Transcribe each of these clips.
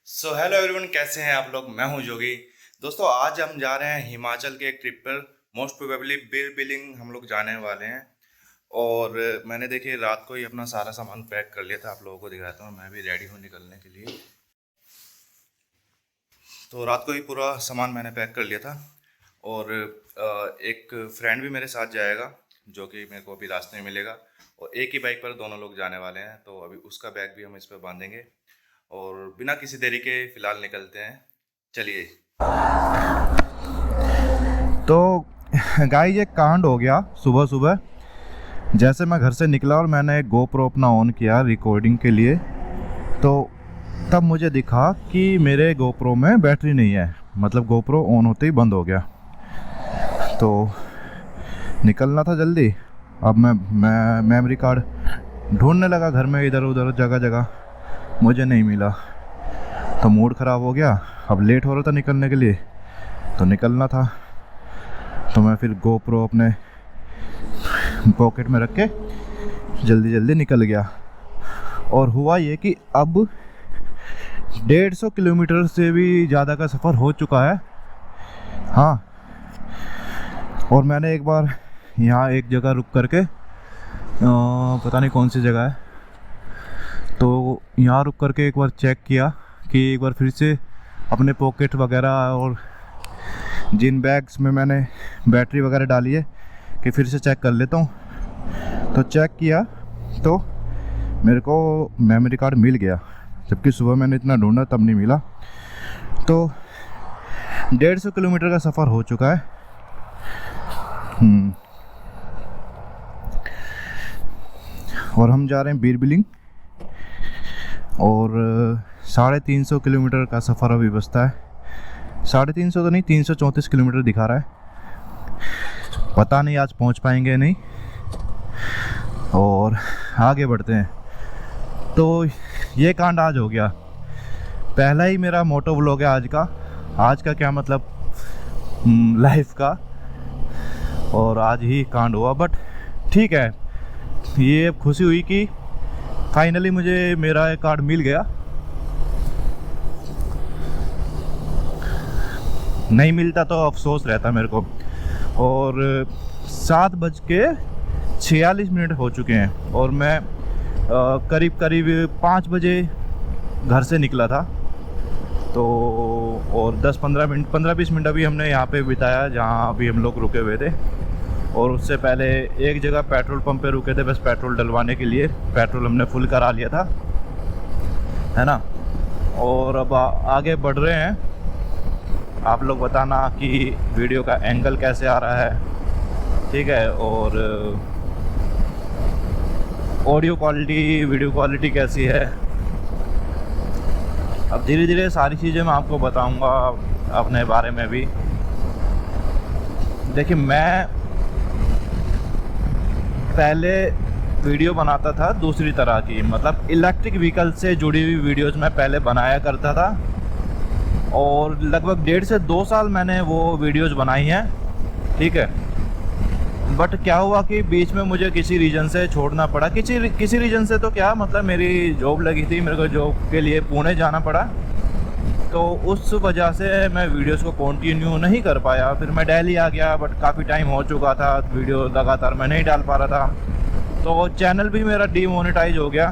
So hello everyone, कैसे हैं आप लोग। मैं हूं जोगी। दोस्तों, आज हम जा रहे हैं हिमाचल के एक ट्रिप पर। मोस्ट प्रोबेबली बीर बिलिंग हम लोग जाने वाले हैं। और मैंने देखिए रात को ही अपना सारा सामान पैक कर लिया था। आप लोगों को दिखाता हूँ, मैं भी रेडी हूँ निकलने के लिए। तो रात को ही पूरा सामान मैंने पैक कर लिया था। और एक फ्रेंड भी मेरे साथ जाएगा, जो कि मेरे को अभी रास्ते में मिलेगा। और एक ही बाइक पर दोनों लोग जाने वाले हैं, तो अभी उसका बैग भी हम इस पर बांधेंगे। और बिना किसी देरी के फिलहाल निकलते हैं। चलिए। तो गाइस, एक कांड हो गया सुबह सुबह। जैसे मैं घर से निकला और मैंने गोप्रो अपना ऑन किया रिकॉर्डिंग के लिए, तो तब मुझे दिखा कि मेरे गोप्रो में बैटरी नहीं है। मतलब गोप्रो ऑन होते ही बंद हो गया। तो निकलना था जल्दी। अब मैं मेमोरी कार्ड ढूंढने लगा घर में, इधर उधर जगह जगह, मुझे नहीं मिला। तो मूड ख़राब हो गया। अब लेट हो रहा था निकलने के लिए, तो निकलना था। तो मैं फिर गोप्रो अपने पॉकेट में रख के जल्दी जल्दी निकल गया। और हुआ ये कि अब 150 किलोमीटर से भी ज़्यादा का सफ़र हो चुका है। हाँ, और मैंने एक बार यहाँ एक जगह रुक करके पता नहीं कौन सी जगह है, तो यहाँ रुक करके एक बार चेक किया कि एक बार फिर से अपने पॉकेट वगैरह और जिन बैग्स में मैंने बैटरी वगैरह डाली है कि फिर से चेक कर लेता हूँ। तो चेक किया तो मेरे को मेमोरी कार्ड मिल गया, जबकि सुबह मैंने इतना ढूंढा तब नहीं मिला। तो 150 किलोमीटर का सफ़र हो चुका है। और हम जा रहे हैं बीर बिलिंग, और 350 किलोमीटर का सफ़र अभी बचता है। 350 तो नहीं, 334 किलोमीटर दिखा रहा है। पता नहीं आज पहुंच पाएंगे नहीं। और आगे बढ़ते हैं। तो ये कांड आज हो गया। पहला ही मेरा मोटो व्लॉग है आज का। आज का क्या मतलब, लाइफ का। और आज ही कांड हुआ, बट ठीक है। ये खुशी हुई कि फाइनली मुझे मेरा कार्ड मिल गया। नहीं मिलता तो अफसोस रहता मेरे को। और 7:46 हो चुके हैं और मैं करीब 5 बजे घर से निकला था। तो और 15-20 मिनट अभी हमने यहाँ पे बिताया जहाँ अभी हम लोग रुके हुए थे। और उससे पहले एक जगह पेट्रोल पंप पे रुके थे, बस पेट्रोल डलवाने के लिए। पेट्रोल हमने फुल करा लिया था, है ना। और अब आगे बढ़ रहे हैं। आप लोग बताना कि वीडियो का एंगल कैसे आ रहा है, ठीक है। और ऑडियो क्वालिटी, वीडियो क्वालिटी कैसी है। अब धीरे धीरे सारी चीज़ें मैं आपको बताऊंगा अपने बारे में भी। देखिए, मैं पहले वीडियो बनाता था दूसरी तरह की, मतलब इलेक्ट्रिक व्हीकल से जुड़ी हुई वीडियोस मैं पहले बनाया करता था। और लगभग 1.5 से 2 साल मैंने वो वीडियोस बनाई हैं, ठीक है। बट क्या हुआ कि बीच में मुझे किसी रीज़न से छोड़ना पड़ा। किसी रीज़न से तो क्या मतलब, मेरी जॉब लगी थी, मेरे को जॉब के लिए पुणे जाना पड़ा। तो उस वजह से मैं वीडियोस को कंटिन्यू नहीं कर पाया। फिर मैं दिल्ली आ गया, बट काफ़ी टाइम हो चुका था, वीडियो लगातार मैं नहीं डाल पा रहा था। तो चैनल भी मेरा डीमोनेटाइज हो गया।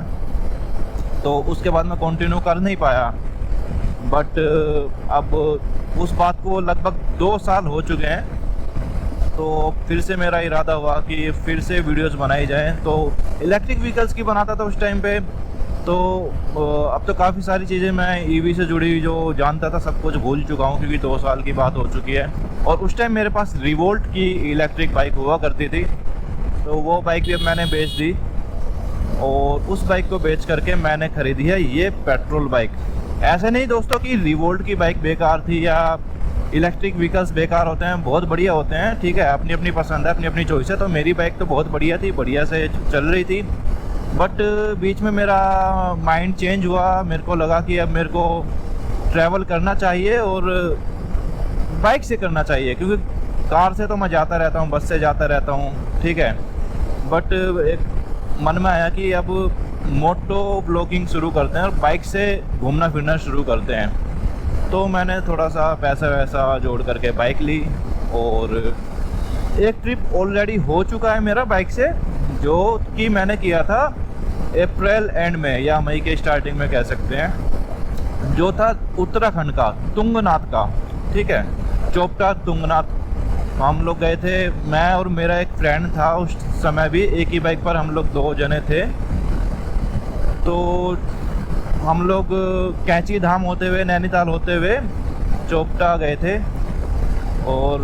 तो उसके बाद मैं कंटिन्यू कर नहीं पाया। बट अब उस बात को लगभग 2 साल हो चुके हैं। तो फिर से मेरा इरादा हुआ कि फिर से वीडियोस बनाई जाए। तो इलेक्ट्रिक व्हीकल्स की बनाता था उस टाइम पे। तो अब तो काफ़ी सारी चीज़ें मैं ईवी से जुड़ी जो जानता था सब कुछ भूल चुका हूँ, क्योंकि 2 साल की बात हो चुकी है। और उस टाइम मेरे पास रिवोल्ट की इलेक्ट्रिक बाइक हुआ करती थी, तो वो बाइक भी अब मैंने बेच दी। और उस बाइक को बेच करके मैंने ख़रीदी है ये पेट्रोल बाइक। ऐसे नहीं दोस्तों कि रिवोल्ट की बाइक बेकार थी या इलेक्ट्रिक व्हीकल्स बेकार होते हैं, बहुत बढ़िया होते हैं, ठीक है। अपनी अपनी पसंद है, अपनी अपनी चॉइस है। तो मेरी बाइक तो बहुत बढ़िया थी, बढ़िया से चल रही थी। बट बीच में मेरा माइंड चेंज हुआ। मेरे को लगा कि अब मेरे को ट्रैवल करना चाहिए और बाइक से करना चाहिए, क्योंकि कार से तो मैं जाता रहता हूँ, बस से जाता रहता हूँ, ठीक है। बट एक मन में आया कि अब मोटो ब्लॉगिंग शुरू करते हैं और बाइक से घूमना फिरना शुरू करते हैं। तो मैंने थोड़ा सा पैसा वैसा जोड़ करके बाइक ली और एक ट्रिप ऑलरेडी हो चुका है मेरा बाइक से, जो कि मैंने किया था अप्रैल एंड में या मई के स्टार्टिंग में कह सकते हैं, जो था उत्तराखंड का तुंगनाथ का। ठीक है, चोपटा तुंगनाथ हम लोग गए थे, मैं और मेरा एक फ्रेंड था। उस समय भी एक ही बाइक पर हम लोग 2 जने थे। तो हम लोग कैंची धाम होते हुए, नैनीताल होते हुए चोपटा गए थे और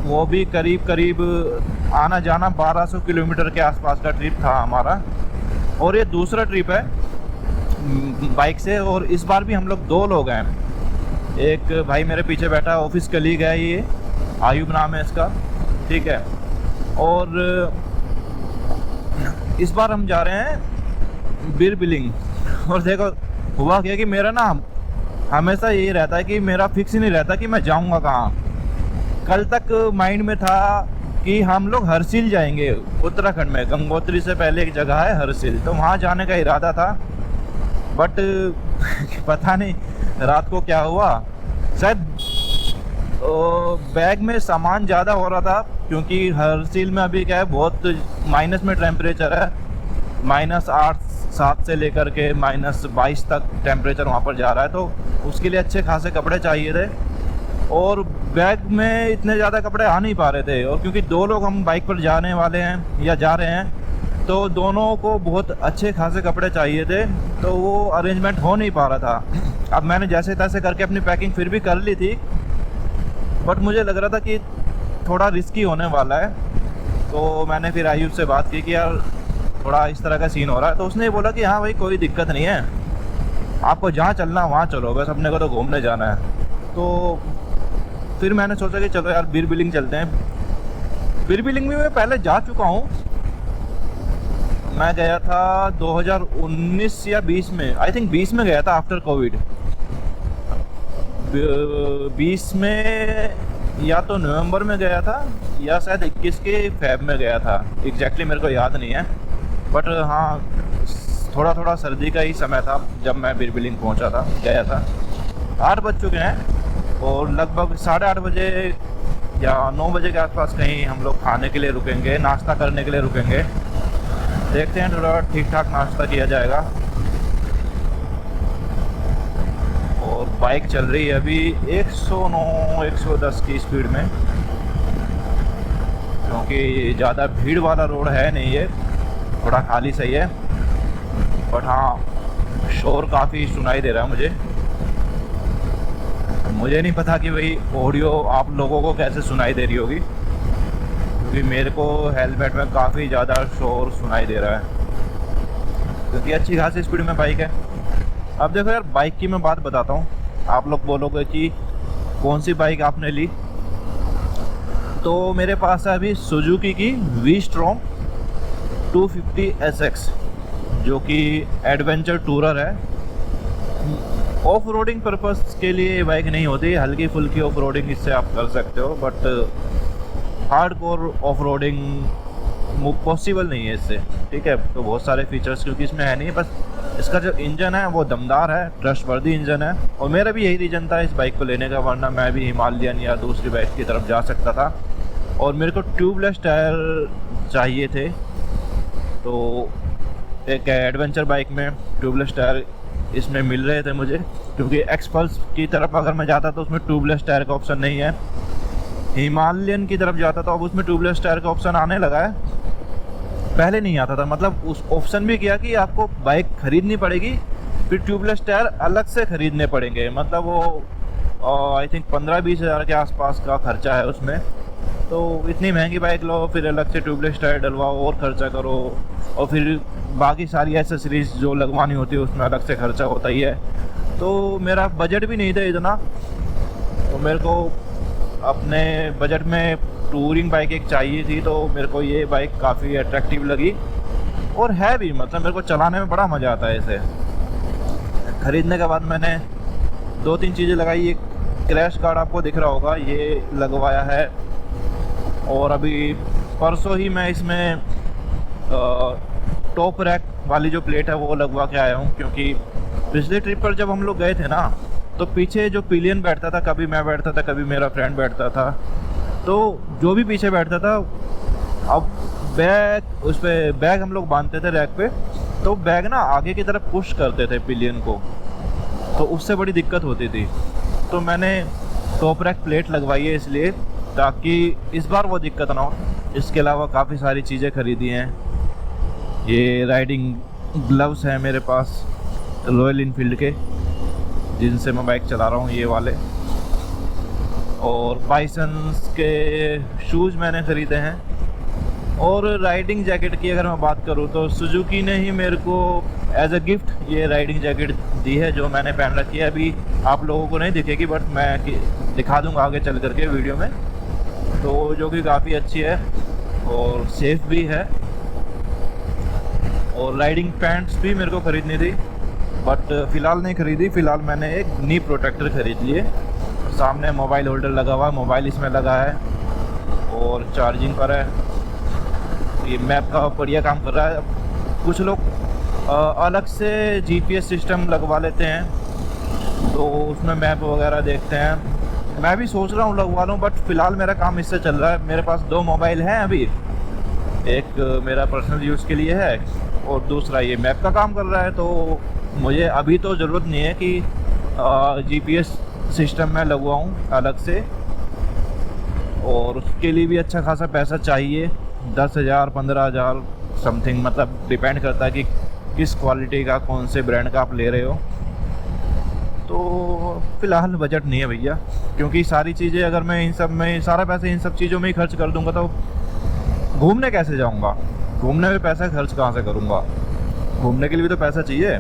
वो भी करीब करीब आना जाना 1200 किलोमीटर के आसपास का ट्रिप था हमारा। और ये दूसरा ट्रिप है बाइक से, और इस बार भी हम लोग 2 लोग हैं। एक भाई मेरे पीछे बैठा है, ऑफिस कलीग है, ये आयुब नाम है इसका। ठीक है, और इस बार हम जा रहे हैं बीर बिलिंग। और देखो हुआ क्या कि मेरा ना हमेशा यही रहता है कि मेरा फिक्स ही नहीं रहता कि मैं जाऊंगा कहाँ। कल तक माइंड में था कि हम लोग हरसिल जाएंगे, उत्तराखंड में गंगोत्री से पहले एक जगह है हरसिल, तो वहाँ जाने का इरादा था। बट पता नहीं रात को क्या हुआ, शायद बैग में सामान ज़्यादा हो रहा था, क्योंकि हरसिल में अभी क्या है, बहुत माइनस में टेम्परेचर है, -8 7 से लेकर के -22 तक टेम्परेचर वहाँ पर जा रहा है। तो उसके लिए अच्छे खासे कपड़े चाहिए थे और बैग में इतने ज़्यादा कपड़े आ नहीं पा रहे थे। और क्योंकि 2 लोग हम बाइक पर जाने वाले हैं या जा रहे हैं, तो दोनों को बहुत अच्छे खासे कपड़े चाहिए थे, तो वो अरेंजमेंट हो नहीं पा रहा था। अब मैंने जैसे तैसे करके अपनी पैकिंग फिर भी कर ली थी, बट मुझे लग रहा था कि थोड़ा रिस्की होने वाला है। तो मैंने फिर आयुब से बात की कि यार थोड़ा इस तरह का सीन हो रहा है। तो उसने बोला कि हाँ भाई कोई दिक्कत नहीं है, आपको जहाँ चलना वहाँ चलो, बस अपने को तो घूमने जाना है। तो फिर मैंने सोचा कि चलो यार बीर बिलिंग चलते हैं। बीर बिलिंग में मैं पहले जा चुका हूँ, मैं गया था 2019 या 20 में, आई थिंक 20 में गया था आफ्टर कोविड। 20 में या तो नवंबर में गया था या शायद 21 के फेब में गया था, एग्जैक्टली मेरे को याद नहीं है। बट हाँ, थोड़ा थोड़ा सर्दी का ही समय था जब मैं बीर बिलिंग पहुँचा था, गया था। 8 बज चुके हैं और लगभग 8:30 बजे या 9 बजे के आसपास कहीं हम लोग खाने के लिए रुकेंगे, नाश्ता करने के लिए रुकेंगे। देखते हैं, थोड़ा ठीक ठाक नाश्ता किया जाएगा। और बाइक चल रही है अभी 109-110 की स्पीड में, क्योंकि ज़्यादा भीड़ वाला रोड है नहीं, ये थोड़ा खाली सही है। बट हाँ, शोर काफ़ी सुनाई दे रहा है मुझे नहीं पता कि भाई ऑडियो आप लोगों को कैसे सुनाई दे रही होगी, क्योंकि मेरे को हेलमेट में काफ़ी ज़्यादा शोर सुनाई दे रहा है, क्योंकि अच्छी खासी स्पीड में बाइक है। अब देखो यार, बाइक की मैं बात बताता हूँ, आप लोग बोलोगे कि कौन सी बाइक आपने ली। तो मेरे पास है अभी सुजुकी की V-Strom 250 SX, जो कि एडवेंचर टूरर है। ऑफ रोडिंग पर्पस के लिए ये बाइक नहीं होती, हल्की फुल्की ऑफ रोडिंग इससे आप कर सकते हो, but hardcore off roading possible नहीं है इससे। ठीक है, तो बहुत सारे फीचर्स क्योंकि इसमें है नहीं, बस इसका जो इंजन है वो दमदार है, ट्रस्टवर्दी इंजन है। और मेरा भी यही रीज़न था इस बाइक को लेने का, वरना मैं भी हिमालयन या दूसरी बाइक की तरफ जा सकता था। और मेरे को ट्यूबलेस टायर चाहिए थे, तो एक एडवेंचर बाइक में ट्यूबलेस टायर इसमें मिल रहे थे मुझे, क्योंकि एक्सपल्स की तरफ अगर मैं जाता तो उसमें ट्यूबलेस टायर का ऑप्शन नहीं है। हिमालयन की तरफ जाता तो अब उसमें ट्यूबलेस टायर का ऑप्शन आने लगा है, पहले नहीं आता था। मतलब उस ऑप्शन भी किया कि आपको बाइक खरीदनी पड़ेगी, फिर ट्यूबलेस टायर अलग से खरीदने पड़ेंगे। मतलब वो आई थिंक 15-20 हज़ार के आसपास का खर्चा है उसमें। तो इतनी महंगी बाइक लो, फिर अलग से ट्यूबलेस टायर डलवाओ और खर्चा करो, और फिर बाकी सारी एसेसरीज जो लगवानी होती है उसमें अलग से खर्चा होता ही है। तो मेरा बजट भी नहीं था इतना, तो मेरे को अपने बजट में टूरिंग बाइक एक चाहिए थी। तो मेरे को ये बाइक काफ़ी अट्रैक्टिव लगी और है भी, मतलब मेरे को चलाने में बड़ा मज़ा आता है इसे। ख़रीदने के बाद मैंने 2-3 चीज़ें लगाई। एक क्रैश गार्ड आपको दिख रहा होगा, ये लगवाया है। और अभी परसों ही मैं इसमें टॉप रैक वाली जो प्लेट है वो लगवा के आया हूँ, क्योंकि पिछले ट्रिप पर जब हम लोग गए थे ना, तो पीछे जो पिलियन बैठता था, कभी मैं बैठता था, कभी मेरा फ्रेंड बैठता था, तो जो भी पीछे बैठता था, अब बैग उस पर बैग हम लोग बांधते थे रैक पे, तो बैग ना आगे की तरफ पुश करते थे पिलियन को, तो उससे बड़ी दिक्कत होती थी। तो मैंने टॉप रैक प्लेट लगवाई है इसलिए, ताकि इस बार वो दिक्कत ना हो। इसके अलावा काफ़ी सारी चीज़ें खरीदी हैं। ये राइडिंग ग्लव्स हैं मेरे पास रॉयल इनफील्ड के, जिनसे मैं बाइक चला रहा हूँ, ये वाले। और बाइसन्स के शूज़ मैंने ख़रीदे हैं। और राइडिंग जैकेट की अगर मैं बात करूँ तो सुजुकी ने ही मेरे को एज अ गिफ्ट ये राइडिंग जैकेट दी है, जो मैंने पहन रखी है। अभी आप लोगों को नहीं दिखेगी, बट मैं दिखा दूंगा आगे चल करके वीडियो में, तो जो कि काफ़ी अच्छी है और सेफ भी है। और राइडिंग पैंट्स भी मेरे को ख़रीदनी थी, बट फ़िलहाल नहीं ख़रीदी। फ़िलहाल मैंने एक नी प्रोटेक्टर ख़रीद लिए। सामने मोबाइल होल्डर लगा हुआ है, मोबाइल इसमें लगा है और चार्जिंग पर है। ये मैप का बढ़िया काम कर रहा है। कुछ लोग अलग से जीपीएस सिस्टम लगवा लेते हैं, तो उसमें मैप वगैरह देखते हैं। मैं भी सोच रहा हूँ लगवा लूँ, बट फ़िलहाल मेरा काम इससे चल रहा है। मेरे पास 2 मोबाइल हैं अभी, एक मेरा पर्सनल यूज़ के लिए है और दूसरा ये मैप का काम कर रहा है। तो मुझे अभी तो ज़रूरत नहीं है कि जीपीएस सिस्टम में लगवाऊँ अलग से, और उसके लिए भी अच्छा खासा पैसा चाहिए, 10,000 15,000 समथिंग, मतलब डिपेंड करता है कि किस क्वालिटी का, कौन से ब्रांड का आप ले रहे हो। तो फ़िलहाल बजट नहीं है भैया, क्योंकि सारी चीज़ें अगर मैं इन सब में सारा पैसा इन सब चीज़ों में ही खर्च कर दूंगा तो घूमने कैसे जाऊंगा? घूमने में पैसा खर्च कहाँ से करूंगा? घूमने के लिए भी तो पैसा चाहिए।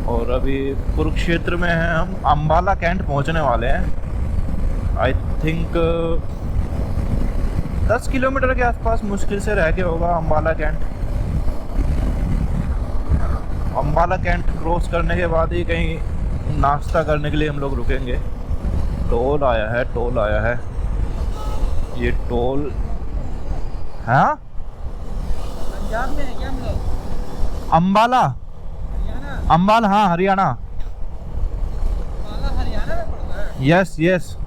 और अभी कुरुक्षेत्र में हैं हम, अम्बाला कैंट पहुंचने वाले हैं। आई थिंक 10 किलोमीटर के आसपास मुश्किल से रह के होगा Ambala cantt. Ambala cantt cross करने के बाद ही कहीं नाश्ता करने के लिए हम लोग रुकेंगे। टोल आया है, टोल आया है, ये टोल। हाँ, पंजाब में है क्या हम लोग? अम्बाला, हरियाणा? अम्बाला, हाँ हरियाणा। अम्बाला हरियाणा में पड़ता है? Yes yes.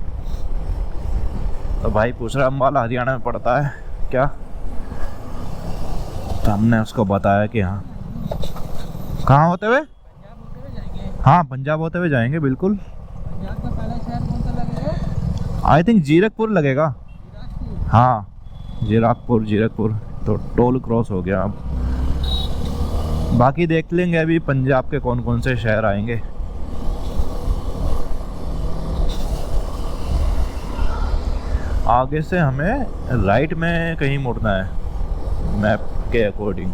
तो भाई पूछ रहा अम्बाला हरियाणा में पड़ता है क्या? तो हमने उसको बताया कि हाँ। कहाँ होते हुए? पंजाब होते हुए जाएंगे। हाँ, पंजाब होते हुए जाएंगे बिल्कुल। पंजाब का पहला शहर कौन सा लगेगा? आई थिंक जीरकपुर लगेगा। जीराजपुर। हाँ, जीरकपुर। तो टोल क्रॉस हो गया। अब बाकी देख लेंगे अभी पंजाब के कौन कौन से शहर आएंगे। आगे से हमें राइट में कहीं मुड़ना है मैप के अकॉर्डिंग।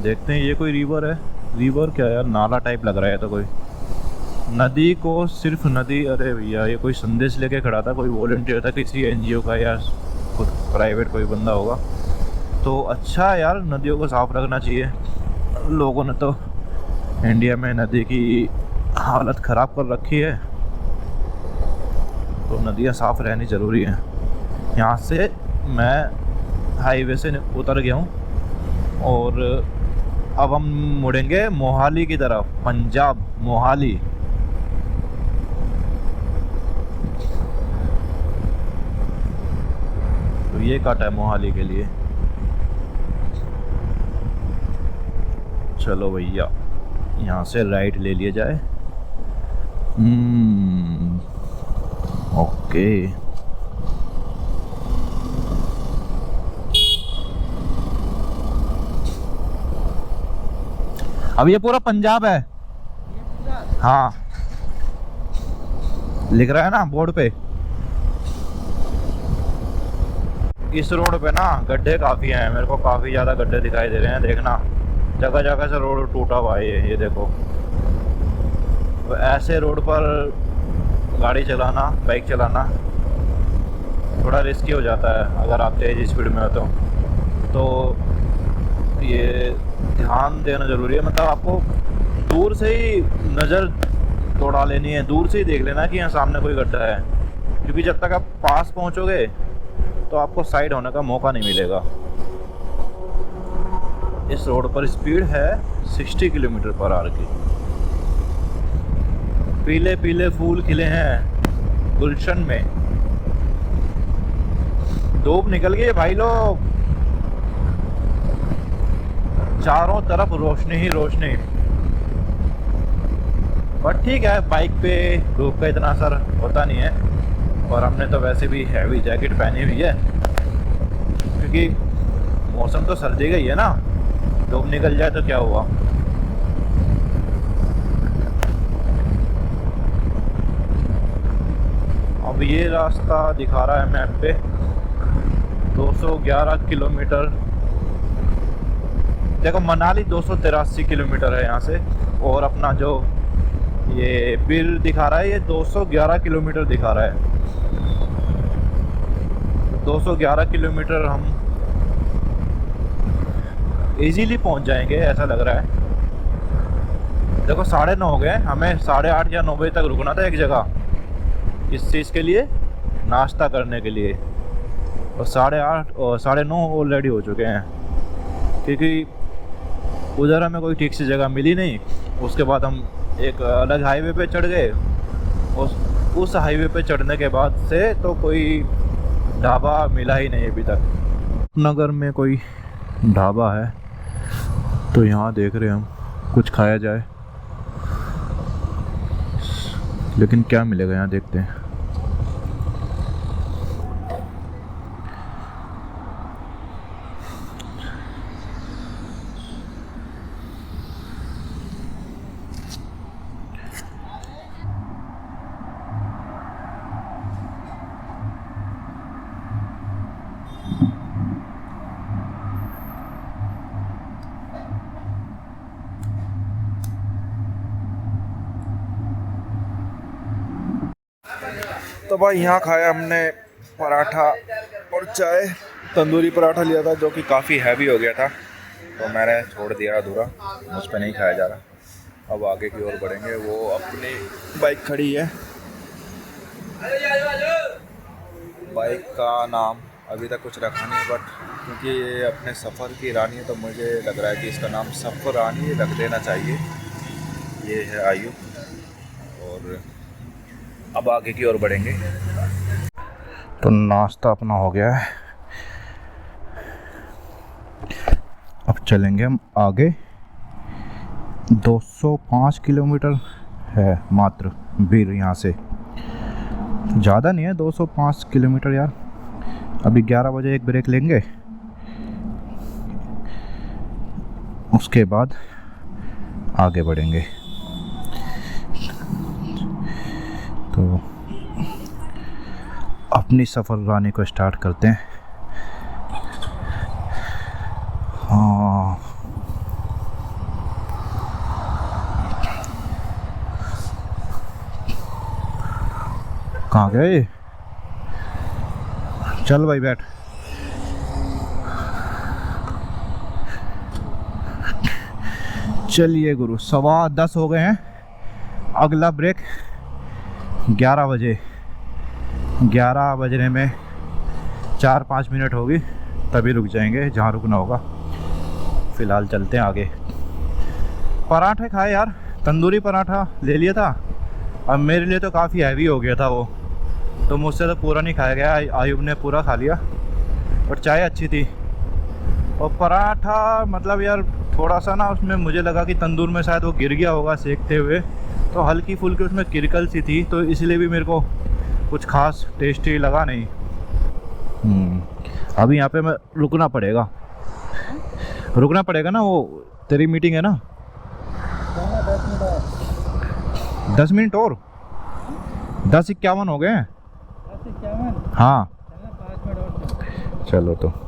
देखते हैं, ये कोई रिवर है? रिवर क्या यार, नाला टाइप लग रहा है। तो कोई नदी को सिर्फ नदी, अरे भैया ये कोई संदेश लेके खड़ा था, कोई वॉलंटियर था किसी एनजीओ का या खुद प्राइवेट कोई बंदा होगा। तो अच्छा यार, नदियों को साफ रखना चाहिए। लोगों ने तो इंडिया में नदी की हालत ख़राब कर रखी है, तो नदियाँ साफ रहनी ज़रूरी है। यहाँ से मैं हाईवे से उतर गया हूँ और अब हम मुड़ेंगे मोहाली की तरफ, पंजाब मोहाली। तो ये कट है मोहाली के लिए। चलो भैया, यहाँ से राइट ले लिया जाए। ओके। अब ये पूरा पंजाब है। ये पूरा? हाँ, लिख रहा है ना बोर्ड पे। इस रोड पे ना गड्ढे काफ़ी हैं, मेरे को काफ़ी ज़्यादा गड्ढे दिखाई दे रहे हैं। देखना, जगह जगह से रोड टूटा हुआ है। ये देखो, तो ऐसे रोड पर गाड़ी चलाना, बाइक चलाना थोड़ा रिस्की हो जाता है अगर आप तेज़ स्पीड में हो तो ये ध्यान देना ज़रूरी है। मतलब आपको दूर से ही नज़र दौड़ा लेनी है, दूर से ही देख लेना कि यहाँ सामने कोई गड्ढा है, क्योंकि जब तक आप पास पहुँचोगे तो आपको साइड होने का मौका नहीं मिलेगा। इस रोड पर स्पीड है 60 किलोमीटर पर आवर की। पीले पीले फूल खिले हैं गुलशन में। धूप निकल गई है भाई लोग, चारों तरफ रोशनी ही रोशनी। पर ठीक है, बाइक पे धूप का इतना असर होता नहीं है। और हमने तो वैसे भी हैवी जैकेट पहनी हुई है, क्योंकि मौसम तो सर्दी का ही है ना। धूप निकल जाए तो क्या हुआ। अब ये रास्ता दिखा रहा है मैप पे 211 किलोमीटर। देखो मनाली 283 किलोमीटर है यहाँ से, और अपना जो ये बिल दिखा रहा है ये 211 किलोमीटर दिखा रहा है। 211 किलोमीटर हम इजीली पहुंच जाएंगे ऐसा लग रहा है। देखो 9:30 हो गए, हमें 8:30 या 9 बजे तक रुकना था एक जगह। इस चीज़ के लिए, नाश्ता करने के लिए। और 8:30 और 9:30 ऑलरेडी हो चुके हैं, क्योंकि उधर हमें कोई ठीक सी जगह मिली नहीं। उसके बाद हम एक अलग हाईवे पे चढ़ गए। उस हाईवे पे चढ़ने के बाद से तो कोई ढाबा मिला ही नहीं अभी तक। नगर में कोई ढाबा है तो यहाँ देख रहे हैं हम कुछ खाया जाए, लेकिन क्या मिलेगा यहाँ देखते हैं। तो भाई यहाँ खाया हमने पराठा और चाय। तंदूरी पराठा लिया था जो कि काफ़ी हैवी हो गया था, तो मैंने छोड़ दिया अधूरा, मुझ पर नहीं खाया जा रहा। अब आगे की ओर बढ़ेंगे। वो अपनी बाइक खड़ी है, बाइक का नाम अभी तक कुछ रखा नहीं, बट क्योंकि ये अपने सफ़र की रानी है तो मुझे लग रहा है कि इसका नाम सफ़र रानी रख देना चाहिए। ये है आयु। और अब आगे की ओर बढ़ेंगे। तो नाश्ता अपना हो गया है, अब चलेंगे हम आगे। 205 किलोमीटर है मात्र बीर यहाँ से, ज़्यादा नहीं है 205 किलोमीटर यार। अभी 11 बजे एक ब्रेक लेंगे, उसके बाद आगे बढ़ेंगे। तो अपनी सफ़र रानी को स्टार्ट करते हैं। हाँ, कहाँ गए? चल भाई बैठ। चलिए गुरु, 10:15 हो गए हैं। अगला ब्रेक 11 बजे। 11 बजने में 4-5 मिनट होगी, तभी रुक जाएंगे जहाँ रुकना होगा। फ़िलहाल चलते हैं आगे। पराठे खाए यार, तंदूरी पराठा ले लिया था। अब मेरे लिए तो काफ़ी हैवी हो गया था वो, तो मुझसे तो पूरा नहीं खाया गया। आयुब ने पूरा खा लिया। और चाय अच्छी थी। और पराठा मतलब यार थोड़ा सा ना उसमें मुझे लगा कि तंदूर में शायद वो गिर गया होगा सेकते हुए, तो हल्की फुल्की उसमें किरकल सी थी, तो इसलिए भी मेरे को कुछ खास टेस्टी लगा नहीं। अभी यहाँ पे मैं रुकना पड़ेगा ना। वो तेरी मीटिंग है ना? 10 मिनट और 10:51 हो गए हैं। 10:51? हाँ 5 मिनट और चलो। तो क्या?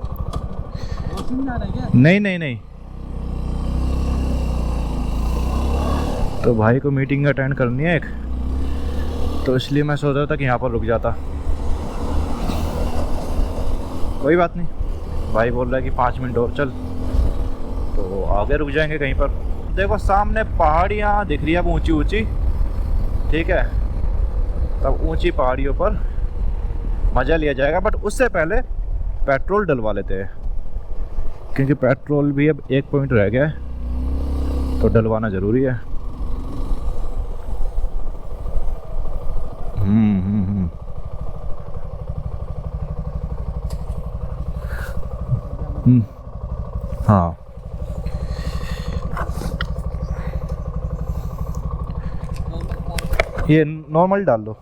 नहीं तो भाई को मीटिंग अटेंड करनी है एक, तो इसलिए मैं सोच रहा था कि यहाँ पर रुक जाता। कोई बात नहीं, भाई बोल रहा है कि 5 मिनट और चल, तो आगे रुक जाएंगे कहीं पर। देखो सामने पहाड़ियाँ दिख रही है अब ऊंची ऊंची, ठीक है। तब ऊंची पहाड़ियों पर मज़ा लिया जाएगा, बट उससे पहले पेट्रोल डलवा लेते हैं, क्योंकि पेट्रोल भी अब 1 पॉइंट रह गया है तो डलवाना ज़रूरी है। हाँ, ये नॉर्मल डाल दो।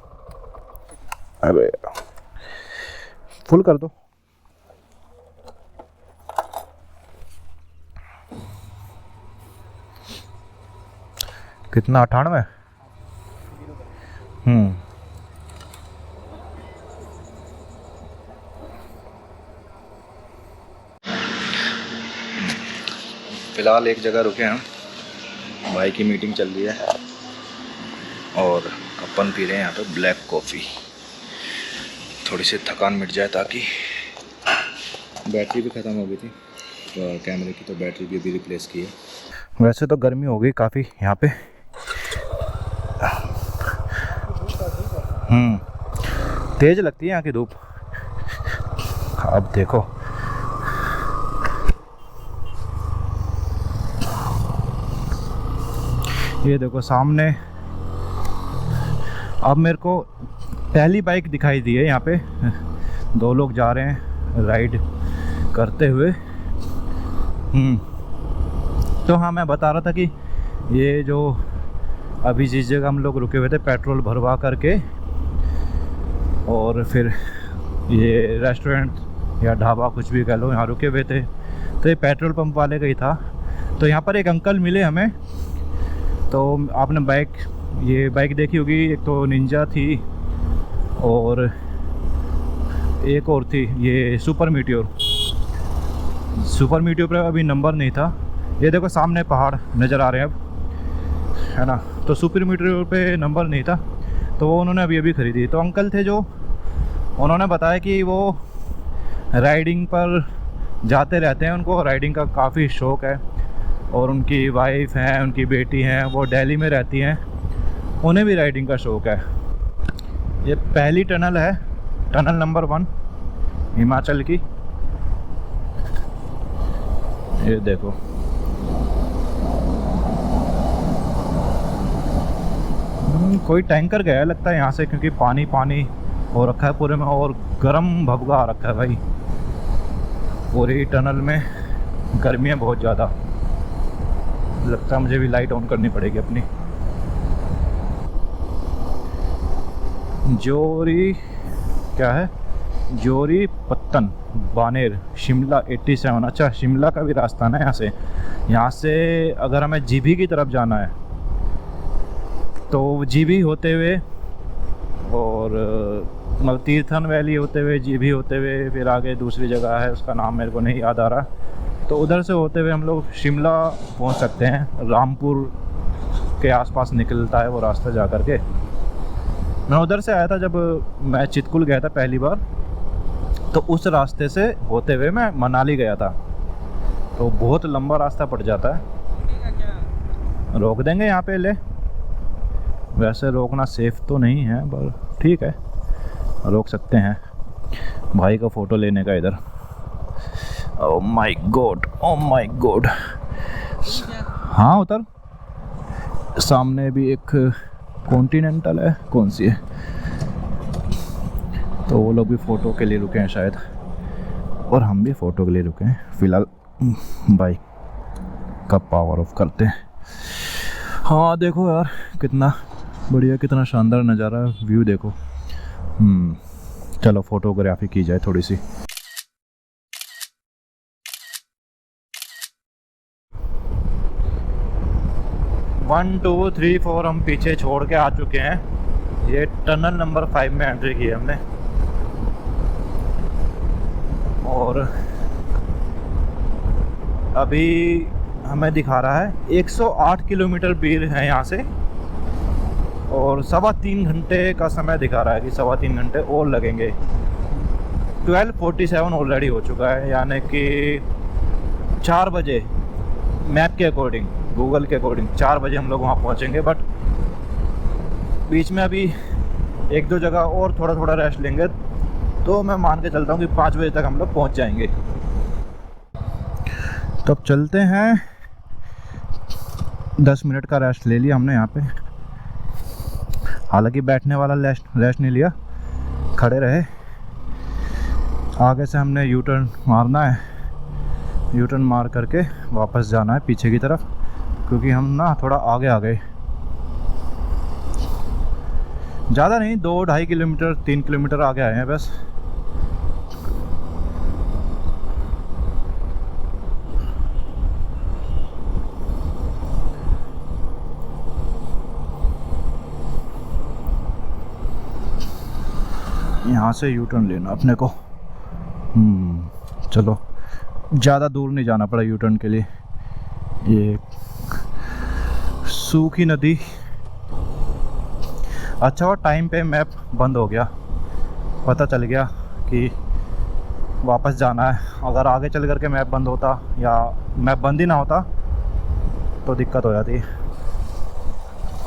अबे फुल कर दो। कितना 98? फ़िलहाल एक जगह रुके हैं, भाई की मीटिंग चल रही है और अपन पी रहे हैं यहाँ पे ब्लैक कॉफ़ी, थोड़ी सी थकान मिट जाए, ताकि बैटरी भी ख़त्म हो गई थी तो कैमरे की, तो बैटरी भी अभी रिप्लेस की है। वैसे तो गर्मी हो गई काफ़ी यहाँ पे। तेज लगती है यहाँ की धूप। अब देखो, ये देखो सामने, अब मेरे को पहली बाइक दिखाई दी है यहाँ पे। 2 लोग जा रहे हैं राइड करते हुए। तो हाँ, मैं बता रहा था कि ये जो अभी जिस जगह हम लोग रुके हुए थे, पेट्रोल भरवा करके और फिर ये रेस्टोरेंट या ढाबा कुछ भी कह लो, यहाँ रुके हुए थे। तो ये पेट्रोल पंप वाले का ही था। तो यहाँ पर एक अंकल मिले हमें। तो आपने ये बाइक देखी होगी, एक तो निंजा थी और एक और थी ये सुपर मीटियोर। सुपर मीटियोर पर अभी नंबर नहीं था। ये देखो सामने पहाड़ नज़र आ रहे हैं अब, है ना। तो सुपर मीटियोर पे नंबर नहीं था, तो वो उन्होंने अभी ख़रीदी। तो अंकल थे जो, उन्होंने बताया कि वो राइडिंग पर जाते रहते हैं, उनको राइडिंग का काफ़ी शौक़ है और उनकी वाइफ हैं, उनकी बेटी हैं, वो दिल्ली में रहती हैं, उन्हें भी राइडिंग का शौक़ है। ये पहली टनल है, टनल नंबर 1 हिमाचल की। ये देखो, कोई टैंकर गया है लगता है यहाँ से, क्योंकि पानी पानी हो रखा है पूरे में और गर्म भभगा आ रखा है भाई। पूरी टनल में गर्मी है बहुत ज़्यादा। लगता है मुझे भी लाइट ऑन करनी पड़ेगी अपनी। जोरी क्या है, जोरी पत्तन बानेर शिमला 87। अच्छा, शिमला का भी रास्ता ना यहाँ से अगर हमें जीभी की तरफ जाना है तो जीभी होते हुए और मतलब तीर्थन वैली होते हुए, जीभी होते हुए, फिर आगे दूसरी जगह है, उसका नाम मेरे को नहीं याद आ रहा। तो उधर से होते हुए हम लोग शिमला पहुंच सकते हैं। रामपुर के आसपास निकलता है वो रास्ता जा कर के। मैं उधर से आया था जब मैं चितकुल गया था पहली बार, तो उस रास्ते से होते हुए मैं मनाली गया था। तो बहुत लंबा रास्ता पड़ जाता है। रोक देंगे यहाँ पे, ले वैसे रोकना सेफ़ तो नहीं है पर ठीक है, रोक सकते हैं। भाई का फ़ोटो लेने का इधर। Oh my God, oh my God. हाँ, उधर सामने भी एक कॉन्टिनेंटल है, कौन सी है, तो वो लोग भी फ़ोटो के लिए रुके हैं शायद, और हम भी फ़ोटो के लिए रुके हैं। फ़िलहाल बाइक का पावर ऑफ करते हैं। हाँ देखो यार, कितना बढ़िया, कितना शानदार नज़ारा, व्यू देखो। चलो फोटोग्राफी की जाए थोड़ी सी। वन 2 3 4 हम पीछे छोड़ के आ चुके हैं। ये टनल नंबर 5 में एंट्री की है हमने, और अभी हमें दिखा रहा है 108 किलोमीटर दूर है यहाँ से, और 3.25 घंटे का समय दिखा रहा है कि 3.25 घंटे और लगेंगे। 12:47 ऑलरेडी हो चुका है, यानी कि 4 बजे मैप के अकॉर्डिंग, गूगल के अकॉर्डिंग 4 बजे हम लोग वहाँ पहुँचेंगे। बट बीच में अभी 1-2 जगह और थोड़ा थोड़ा रेस्ट लेंगे, तो मैं मान के चलता हूँ कि 5 बजे तक हम लोग पहुँच जाएंगे। तो अब चलते हैं। 10 मिनट का रेस्ट ले लिया हमने यहाँ पे, हालांकि बैठने वाला रेस्ट नहीं लिया, खड़े रहे। आगे से हमने यू टर्न मारना है, यू टर्न मार करके वापस जाना है पीछे की तरफ, क्योंकि हम ना थोड़ा आगे आ गए। ज़्यादा नहीं, 2-2.5 किलोमीटर 3 किलोमीटर आगे आए हैं बस। यहाँ से यू टर्न लेना अपने को। चलो, ज़्यादा दूर नहीं जाना पड़ा यू टर्न के लिए। ये सूखी नदी। अच्छा और टाइम पे मैप बंद हो गया, पता चल गया कि वापस जाना है। अगर आगे चल करके मैप बंद होता या मैप बंद ही ना होता तो दिक्कत हो जाती।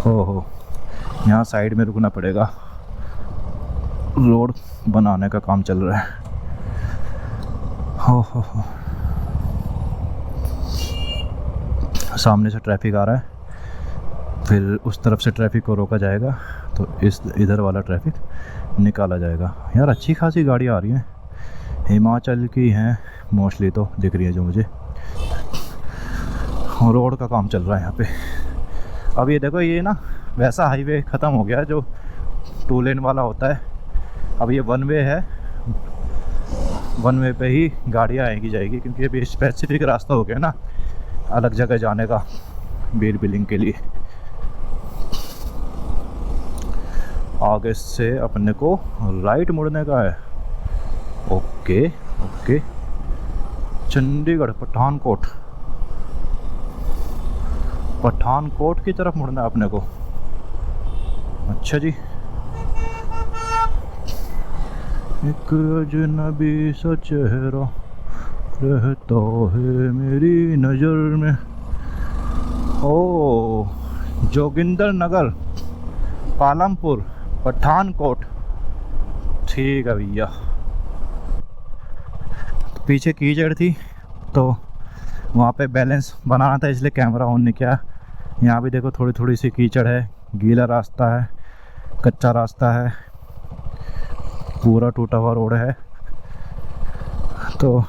ओहो, यहाँ साइड में रुकना पड़ेगा, रोड बनाने का काम चल रहा है। हो सामने से ट्रैफिक आ रहा है, फिर उस तरफ से ट्रैफिक को रोका जाएगा, तो इधर वाला ट्रैफिक निकाला जाएगा। यार अच्छी खासी गाड़ी आ रही है, हिमाचल की हैं मोस्टली तो दिख रही है जो मुझे। रोड का काम चल रहा है यहाँ पे। अब ये देखो, ये ना वैसा हाईवे ख़त्म हो गया है जो 2 लेन वाला होता है। अब ये 1 वे है, 1 वे पे ही गाड़ियाँ आएगी जाएगी, क्योंकि अभी स्पेसिफिक रास्ता हो गया ना अलग जगह जाने का, बीर बिलिंग के लिए। आगे से अपने को राइट मुड़ने का है। ओके, चंडीगढ़ पठानकोट की तरफ मुड़ना है अपने को। अच्छा जी। एक अजनबी सा चेहरा रहता है मेरी नज़र में। ओ, जोगिंदर नगर, पालमपुर, पठानकोट। ठीक है भैया। पीछे कीचड़ थी तो वहाँ पे बैलेंस बनाना था, इसलिए कैमरा ऑन नहीं किया। यहाँ भी देखो थोड़ी थोड़ी सी कीचड़ है, गीला रास्ता है, कच्चा रास्ता है, पूरा टूटा हुआ रोड है। तो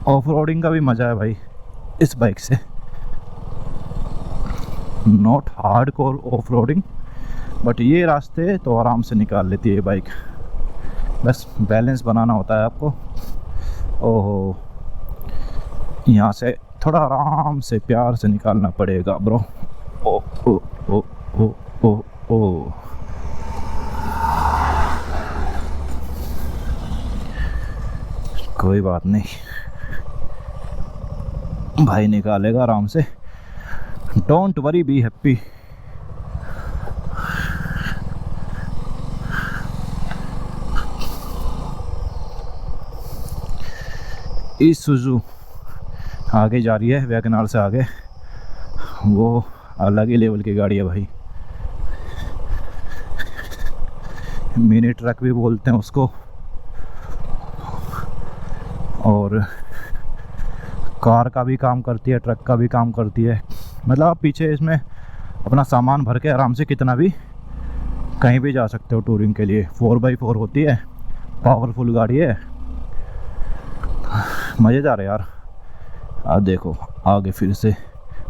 ऑफ रोडिंग का भी मज़ा है भाई इस बाइक से। Not hard core off roading, but ये रास्ते तो आराम से निकाल लेती है ये बाइक। बस बैलेंस बनाना होता है आपको। ओहो, यहाँ से थोड़ा आराम से प्यार से निकालना पड़ेगा ब्रो। ओ ओ ओ ओ ओ ओ कोई बात नहीं, भाई निकालेगा आराम से। Don't worry, be happy. Isuzu आगे जा रही है, वैगनार से आगे। वो अलग ही लेवल की गाड़ी है भाई, मिनी ट्रक भी बोलते हैं उसको। और कार का भी काम करती है, ट्रक का भी काम करती है। मतलब आप पीछे इसमें अपना सामान भर के आराम से कितना भी कहीं भी जा सकते हो टूरिंग के लिए। 4x4 होती है, पावरफुल गाड़ी है, मज़ेदार है यार। आप देखो आगे फिर से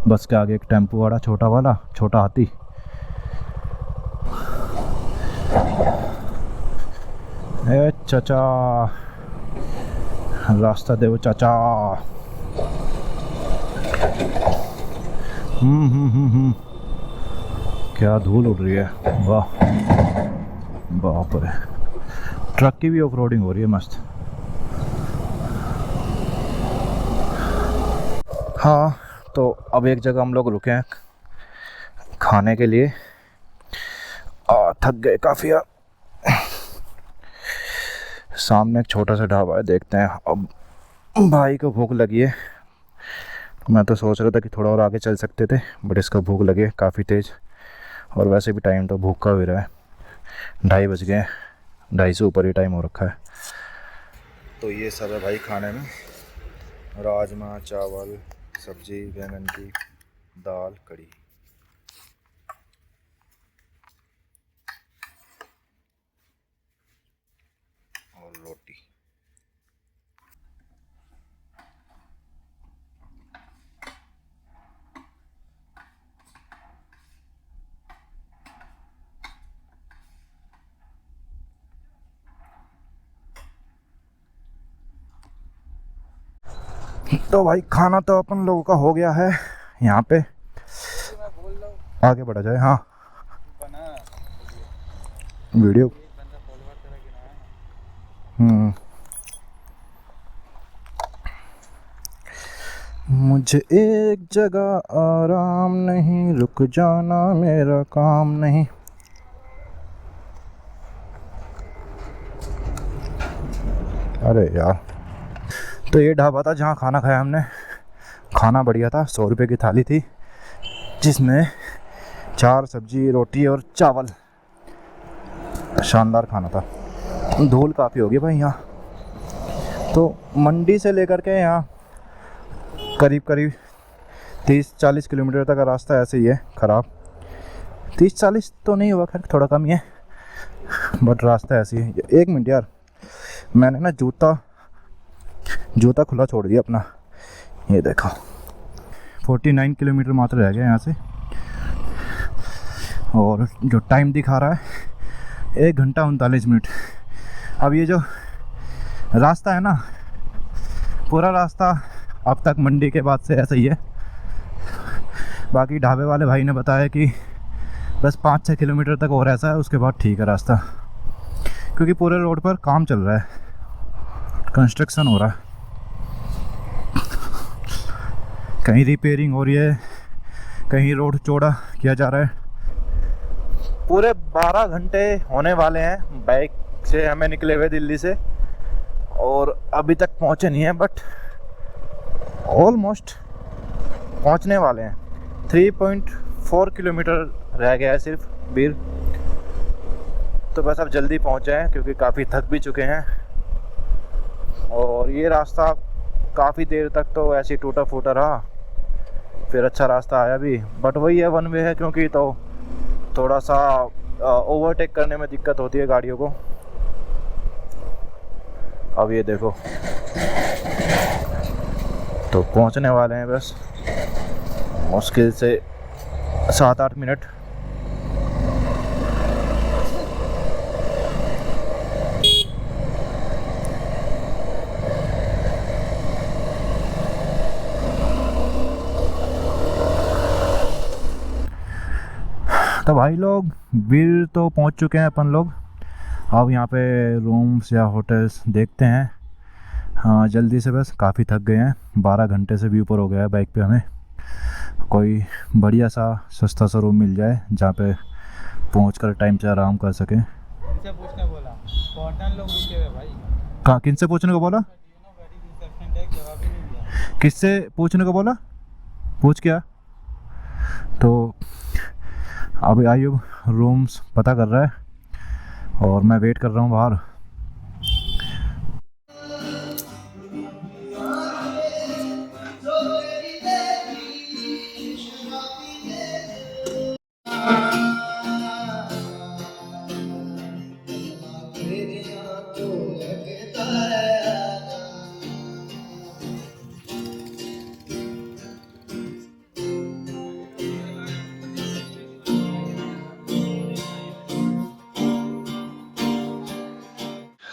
बस के आगे एक टेम्पो वाला, छोटा हाथी। ए चाचा, रास्ता दे चाचा। क्या धूल उड़ रही है, वाह बाप रे। ट्रक की भी ऑफ रोडिंग हो रही है मस्त। हाँ, तो अब एक जगह हम लोग रुके हैं खाने के लिए। थक गए काफ़ी यार। सामने एक छोटा सा ढाबा है, देखते हैं। अब भाई को भूख लगी है। मैं तो सोच रहा था कि थोड़ा और आगे चल सकते थे, बट इसका भूख लगी है काफ़ी तेज़। और वैसे भी टाइम तो भूख का हो रहा है, 2:30 बज गए, 2:30 से ऊपर ही टाइम हो रखा है। तो ये सब है भाई खाने में, राजमा चावल, सब्जी, बैंगन की दाल, कड़ी और रोटी। तो भाई खाना तो अपन लोगों का हो गया है। यहाँ पे आगे बढ़ा जाए। हाँ वीडियो। मुझे एक जगह आराम नहीं, रुक जाना मेरा काम नहीं। अरे यार, तो ये ढाबा था जहाँ खाना खाया हमने। खाना बढ़िया था, 100 रुपये की थाली थी जिसमें 4 सब्जी, रोटी और चावल। शानदार खाना था। धूल काफ़ी होगी भाई यहाँ। तो मंडी से लेकर के यहाँ करीब 30-40 किलोमीटर तक का रास्ता ऐसे ही है ख़राब। 30-40 तो नहीं हुआ, खैर थोड़ा कम ही है, बट रास्ता ऐसे ही है। 1 मिनट यार, मैंने ना जूता खुला छोड़ दिया अपना। ये देखो 49 किलोमीटर मात्र रह गया यहाँ से, और जो टाइम दिखा रहा है 1 घंटा 39 मिनट। अब ये जो रास्ता है ना, पूरा रास्ता अब तक मंडी के बाद से ऐसा ही है। बाकी ढाबे वाले भाई ने बताया कि बस 5-6 किलोमीटर तक और ऐसा है, उसके बाद ठीक है रास्ता, क्योंकि पूरे रोड पर काम चल रहा है, कंस्ट्रक्शन हो रहा है। कहीं रिपेयरिंग हो रही है, कहीं रोड चौड़ा किया जा रहा है। पूरे 12 घंटे होने वाले हैं बाइक से हमें निकले हुए दिल्ली से, और अभी तक पहुंचे नहीं हैं, बट ऑलमोस्ट पहुंचने वाले हैं। 3.4 किलोमीटर रह गया है सिर्फ बीर। तो बस अब जल्दी पहुंच जाएं, क्योंकि काफ़ी थक भी चुके हैं। और ये रास्ता काफ़ी देर तक तो ऐसे टूटा फूटा रहा, फिर अच्छा रास्ता आया भी, बट वही है, 1 वे है, क्योंकि तो थोड़ा सा ओवरटेक करने में दिक्कत होती है गाड़ियों को। अब ये देखो, तो पहुंचने वाले हैं बस मुश्किल से 7-8 मिनट। तो भाई लोग, बीर तो पहुंच चुके हैं अपन लोग। अब यहाँ पे रूम्स या होटल्स देखते हैं। हाँ जल्दी से, बस काफ़ी थक गए हैं, 12 घंटे से भी ऊपर हो गया है बाइक पे। हमें कोई बढ़िया सा सस्ता सा रूम मिल जाए जहाँ पे पहुँचकर टाइम से आराम कर सकें। किनसे पूछने बोला? कॉटन लोग रुके हुए भाई। कहाँ, किनसे पूछने को बोला? जवाब ही नहीं दिया। किससे पूछने को बोला? पूछ क्या? तो अभी आयुब रूम्स पता कर रहा है और मैं वेट कर रहा हूँ बाहर।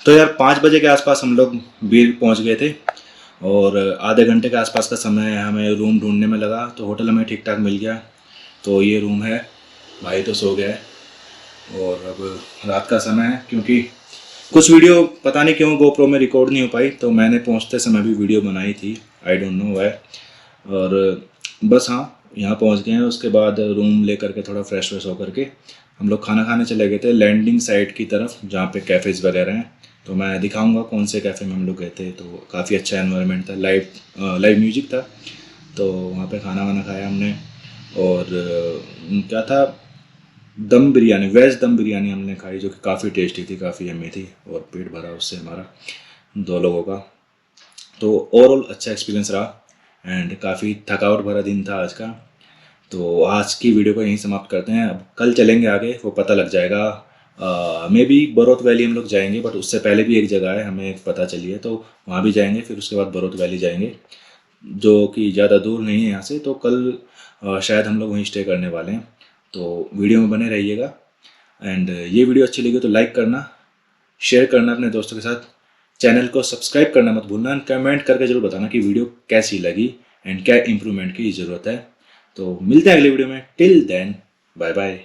तो यार 5 बजे के आसपास हम लोग बीर पहुंच गए थे, और आधे घंटे के आसपास का समय हमें रूम ढूंढने में लगा। तो होटल हमें ठीक ठाक मिल गया। तो ये रूम है, भाई तो सो गया है, और अब रात का समय है। क्योंकि कुछ वीडियो पता नहीं क्यों GoPro में रिकॉर्ड नहीं हो पाई, तो मैंने पहुंचते समय भी वीडियो बनाई थी, आई डोंट नो व्हाई। और बस हाँ, यहाँ पहुँच गए हैं। उसके बाद रूम ले करके थोड़ा फ्रेश व्रेश होकर के हम लोग खाना खाने चले गए थे लैंडिंग साइड की तरफ, जहाँ पे कैफ़ेज़ वगैरह हैं। तो मैं दिखाऊंगा कौन से कैफ़े में हम लोग गए थे। तो काफ़ी अच्छा एनवायरनमेंट था, लाइव म्यूजिक था। तो वहाँ पे खाना वाना खाया हमने, और क्या था, दम बिरयानी, वेज दम बिरयानी हमने खाई, जो कि काफ़ी टेस्टी थी, काफ़ी यम्मी थी, और पेट भरा उससे हमारा। 2 लोगों का। तो ओवरऑल अच्छा एक्सपीरियंस रहा एंड काफ़ी थकावट भरा दिन था आज का। तो आज की वीडियो को यहीं समाप्त करते हैं। अब कल चलेंगे आगे, वो पता लग जाएगा। मे बी बरोत वैली हम लोग जाएंगे, बट उससे पहले भी एक जगह है हमें पता चली है, तो वहाँ भी जाएंगे। फिर उसके बाद बरोत वैली जाएंगे, जो कि ज़्यादा दूर नहीं है यहाँ से। तो कल शायद हम लोग वहीं स्टे करने वाले हैं। तो वीडियो में बने रहिएगा एंड ये वीडियो अच्छी लगी तो लाइक करना, शेयर करना अपने दोस्तों के साथ, चैनल को सब्सक्राइब करना मत भूलना, कमेंट करके ज़रूर बताना कि वीडियो कैसी लगी एंड क्या इम्प्रूवमेंट की ज़रूरत है। तो मिलते हैं अगले वीडियो में। Till then bye bye.